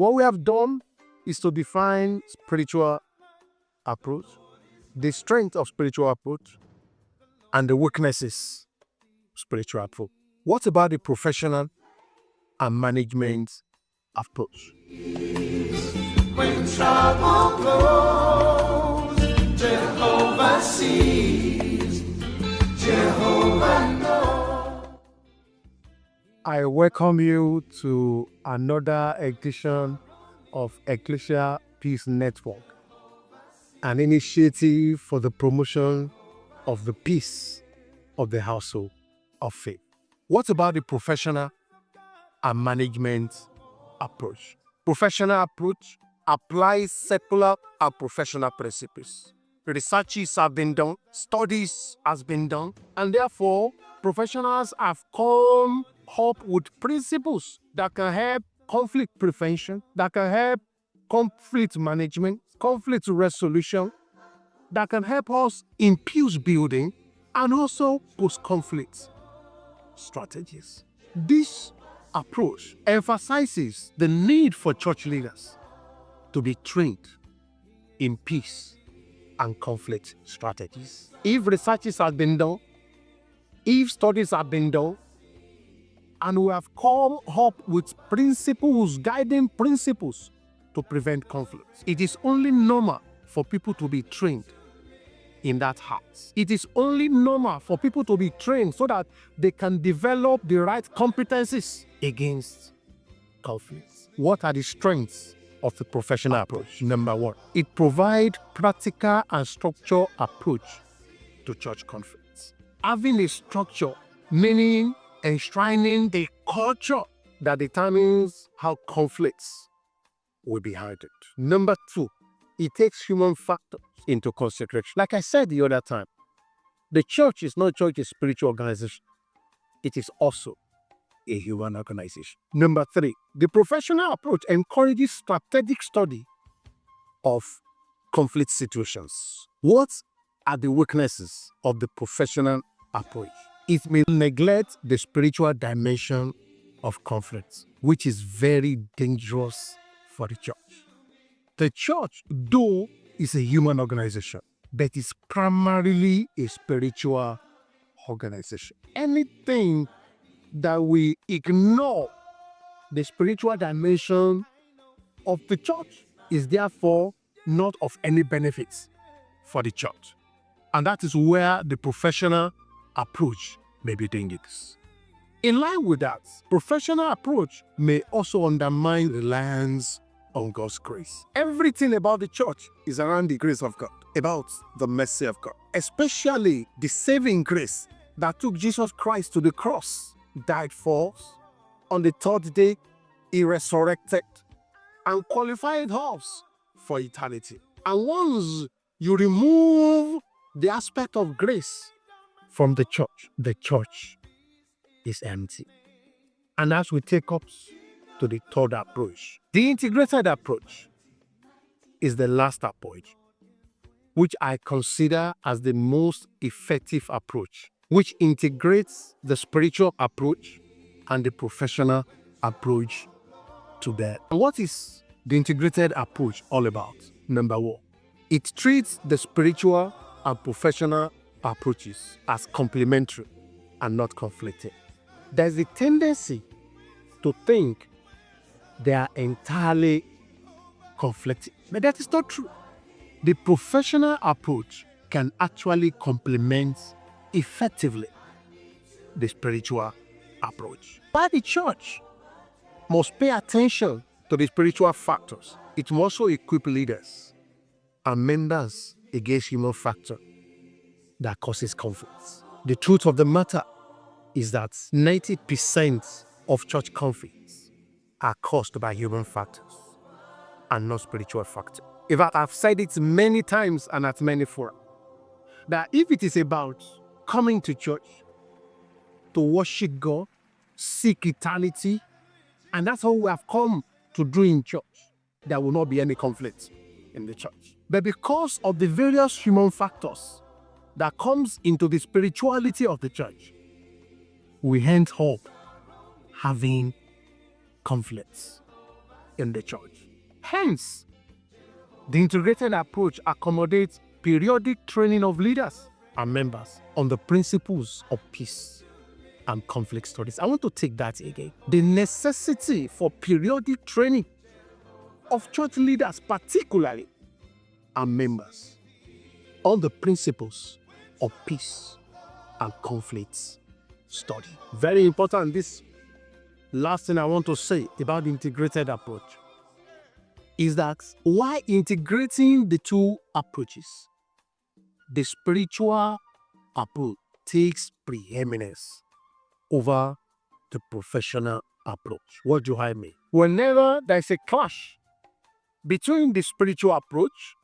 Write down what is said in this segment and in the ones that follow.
What we have done is to define spiritual approach, the strength of spiritual approach, and the weaknesses of spiritual approach. What about the professional and management approach? When trouble blows, Jehovah sees, Jehovah knows. I welcome you to another edition of Ecclesia Peace Network, an initiative for the promotion of the peace of the household of faith. What about the professional and management approach? Professional approach applies secular and professional principles. Researches have been done, studies has been done, and therefore professionals have come up with principles that can help conflict prevention, that can help conflict management, conflict resolution, that can help us in peace building and also post-conflict strategies. This approach emphasizes the need for church leaders to be trained in peace and conflict strategies. If researches have been done, if studies have been done, and we have come up with principles, guiding principles to prevent conflicts, it is only normal for people to be trained in that heart. It is only normal for people to be trained so that they can develop the right competencies against conflicts. What are the strengths of the professional approach? Number one, it provides practical and structured approach to church conflicts. Having a structure, meaning enshrining a culture that determines how conflicts will be handled. Number two, it takes human factors into consideration. Like I said the other time, the church is not just a spiritual organization. It is also a human organization. Number three, the professional approach encourages strategic study of conflict situations. What are the weaknesses of the professional approach? It may neglect the spiritual dimension of conflict, which is very dangerous for the church. The church, though, is a human organization, but is primarily a spiritual organization. Anything that we ignore the spiritual dimension of the church is therefore not of any benefit for the church. And that is where the professional approach may be dangerous. In line with that, professional approach may also undermine reliance on God's grace. Everything about the church is around the grace of God, about the mercy of God, especially the saving grace that took Jesus Christ to the cross, died for us. On the third day, he resurrected and qualified us for eternity. And once you remove the aspect of grace from the church is empty. And as we take up to the third approach, the integrated approach is the last approach, which I consider as the most effective approach, which integrates the spiritual approach and the professional approach together. And what is the integrated approach all about? Number one, it treats the spiritual and professional approaches as complementary and not conflicting. There's a tendency to think they are entirely conflicting, but that is not true. The professional approach can actually complement effectively the spiritual approach. But the church must pay attention to the spiritual factors. It must also equip leaders and members against human factor that causes conflicts. The truth of the matter is that 90% of church conflicts are caused by human factors and not spiritual factors. In fact, I've said it many times and at many forums that if it is about coming to church to worship God, seek eternity, and that's all we have come to do in church, there will not be any conflict in the church. But because of the various human factors that comes into the spirituality of the church, we end up having conflicts. in the church. Hence, the integrated approach accommodates periodic training of leaders and members on the principles of peace and conflict studies. I want to take that again. The necessity for periodic training of church leaders, particularly, and members on the principles of peace and conflict study. Very important. This last thing I want to say about the integrated approach is that while integrating the two approaches, the spiritual approach takes preeminence over the professional approach. What do I mean? Whenever there's a clash between the spiritual approach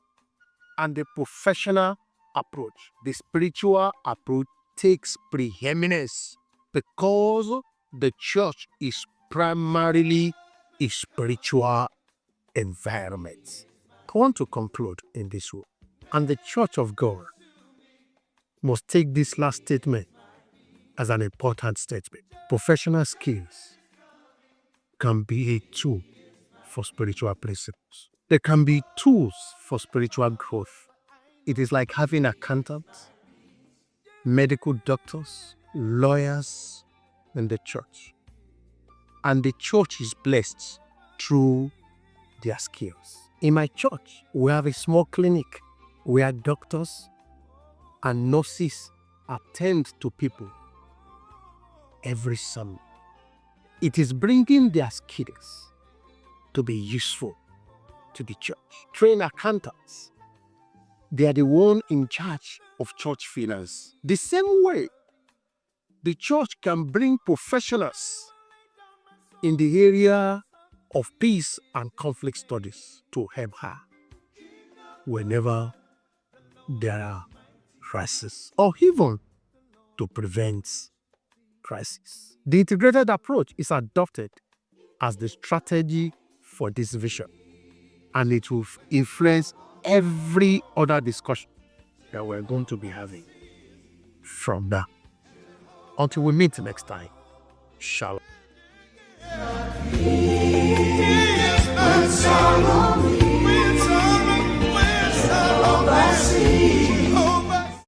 and the professional approach, the spiritual approach takes preeminence because the church is primarily a spiritual environment. I want to conclude in this way. And the church of God must take this last statement as an important statement. Professional skills can be a tool for spiritual principles. They can be tools for spiritual growth. It is like having accountants, medical doctors, lawyers in the church. And the church is blessed through their skills. In my church, we have a small clinic where doctors and nurses attend to people every Sunday. It is bringing their skills to be useful to the church. Trained accountants, they are the one in charge of church finance. The same way, the church can bring professionals in the area of peace and conflict studies to help her whenever there are crises, or even to prevent crisis. The integrated approach is adopted as the strategy for this vision, and it will influence every other discussion that we're going to be having from now. Until we meet next time, shalom.